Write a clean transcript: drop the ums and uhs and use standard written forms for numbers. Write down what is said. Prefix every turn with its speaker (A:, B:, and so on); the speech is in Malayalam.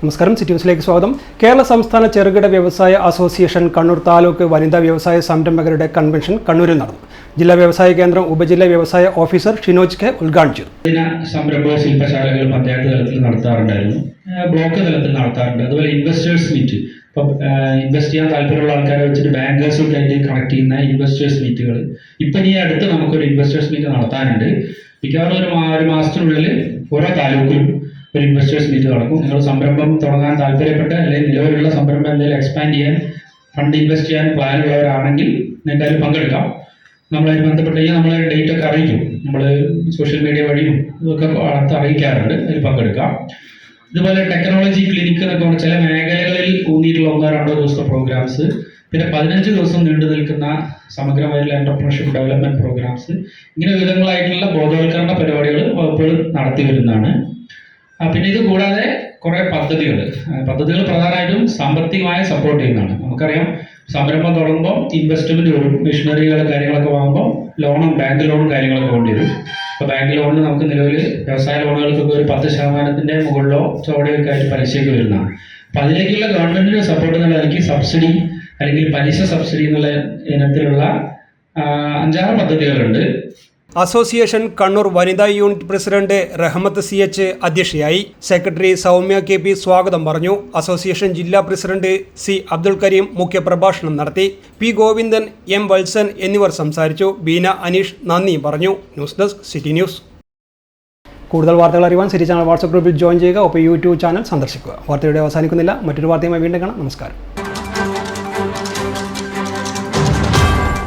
A: നമസ്കാരം, സിറ്റി ന്യൂസിലേക്ക് സ്വാഗതം. കേരള സംസ്ഥാന ചെറുകിട വ്യവസായ അസോസിയേഷൻ കണ്ണൂർ താലൂക്ക് വനിതാ വ്യവസായ സംരംഭകരുടെ കൺവെൻഷൻ കണ്ണൂരിൽ നടന്നു. ജില്ലാ വ്യവസായ കേന്ദ്രം ഉപജില്ലാ വ്യവസായ ഓഫീസർ ഷിനോജ് കെ ഉദ്ഘാടനം ചെയ്തു.
B: സംരംഭ ശില്പശാലകൾ പഞ്ചായത്ത് തലത്തിൽ നടത്താറുണ്ടായിരുന്നു, ബ്ലോക്ക് തലത്തിൽ നടത്താറുണ്ട്. അതുപോലെ ഇൻവെസ്റ്റേഴ്സ് മീറ്റ്, ഇപ്പം ഇൻവെസ്റ്റ് ചെയ്യാൻ താല്പര്യമുള്ള ആൾക്കാരെ വെച്ചിട്ട് ബാങ്കേഴ്സൊക്കെ ആയിട്ട് കണക്ട് ചെയ്യുന്ന ഇൻവെസ്റ്റേഴ്സ് മീറ്റുകൾ. ഇപ്പം ഈ അടുത്ത് നമുക്കൊരു ഇൻവെസ്റ്റേഴ്സ് മീറ്റ് നടത്താനുണ്ട്. മിക്കവാറും ഒരു മാസത്തിനുള്ളിൽ ഓരോ താലൂക്കിലും ഒരു ഇൻവെസ്റ്റേഴ്സ് മീറ്റ് നടക്കും. നിങ്ങൾ സംരംഭം തുടങ്ങാൻ താല്പര്യപ്പെട്ട അല്ലെങ്കിൽ നിലവിലുള്ള സംരംഭം എന്തെങ്കിലും എക്സ്പാൻഡ് ചെയ്യാൻ ഫണ്ട് ഇൻവെസ്റ്റ് ചെയ്യാൻ പ്ലാൻ ഉള്ളവരാണെങ്കിൽ നിങ്ങൾക്ക് അതിൽ പങ്കെടുക്കാം. നമ്മളതിൽ ബന്ധപ്പെട്ട് കഴിഞ്ഞാൽ നമ്മൾ ഡേറ്റ് ഒക്കെ അറിയിക്കും. നമ്മൾ സോഷ്യൽ മീഡിയ വഴിയും ഇതൊക്കെ അറിയിക്കാറുണ്ട്, അതിൽ പങ്കെടുക്കാം. ഇതുപോലെ ടെക്നോളജി ക്ലിനിക്ക് എന്നൊക്കെ പറഞ്ഞാൽ ചില മേഖലകളിൽ ഊന്നിയിട്ടുള്ള 1-2 ദിവസത്തെ പ്രോഗ്രാംസ്, പിന്നെ 15 ദിവസം നീണ്ടു നിൽക്കുന്ന സമഗ്രമായിട്ടുള്ള എന്റർപ്രണർഷിപ്പ് ഡെവലപ്മെന്റ് പ്രോഗ്രാംസ്, ഇങ്ങനെ വിധങ്ങളായിട്ടുള്ള ബോധവൽക്കരണ പരിപാടികൾ വകുപ്പുകൾ നടത്തി വരുന്നതാണ്. പിന്നെ ഇത് കൂടാതെ കുറെ പദ്ധതികൾ പ്രധാനമായിട്ടും സാമ്പത്തികമായി സപ്പോർട്ട് ചെയ്യുന്നതാണ്. നമുക്കറിയാം, സംരംഭം തുടങ്ങുമ്പോൾ ഇൻവെസ്റ്റ്മെന്റ് വരും, മെഷീനറികൾ കാര്യങ്ങളൊക്കെ വാങ്ങുമ്പോൾ ബാങ്ക് ലോണും കാര്യങ്ങളൊക്കെ വേണ്ടി വരും. അപ്പോൾ ബാങ്ക് ലോണിന് നമുക്ക് നിലവിൽ വ്യവസായ ലോണുകൾക്കൊക്കെ ഒരു 10% മുകളിലോ ചോടയൊക്കെ ആയിട്ട് പലിശയൊക്കെ വരുന്നതാണ്. അപ്പം അതിലേക്കുള്ള ഗവൺമെന്റിന്റെ സപ്പോർട്ട് എന്നുള്ള എനിക്ക് സബ്സിഡി അല്ലെങ്കിൽ പലിശ സബ്സിഡി എന്നുള്ള ഇനത്തിലുള്ള 5-6 പദ്ധതികളുണ്ട്.
A: അസോസിയേഷൻ കണ്ണൂർ വനിതാ യൂണിറ്റ് പ്രസിഡന്റ് റഹ്മത്ത് CH അധ്യക്ഷയായി. സെക്രട്ടറി സൗമ്യ KP സ്വാഗതം പറഞ്ഞു. അസോസിയേഷൻ ജില്ലാ പ്രസിഡന്റ് C അബ്ദുൽ കരീം മുഖ്യപ്രഭാഷണം നടത്തി. P ഗോവിന്ദൻ, M വത്സൻ എന്നിവർ സംസാരിച്ചു. ബീന അനീഷ് നന്ദി പറഞ്ഞു. News desk city news. കൂടുതൽ വാർത്തകൾ അറിയാൻ സിറ്റി ചാനൽ വാട്സ്ആപ്പ് ഗ്രൂപ്പിൽ ജോയിൻ ചെയ്യുക. ഒപ്പം YouTube ചാനൽ സന്ദർശിക്കുക. വാർത്തയുടെ അവസാനിക്കുന്നില്ല, മറ്റൊരു വാർത്തയുമായി വീണ്ടും കാണാം. നമസ്കാരം.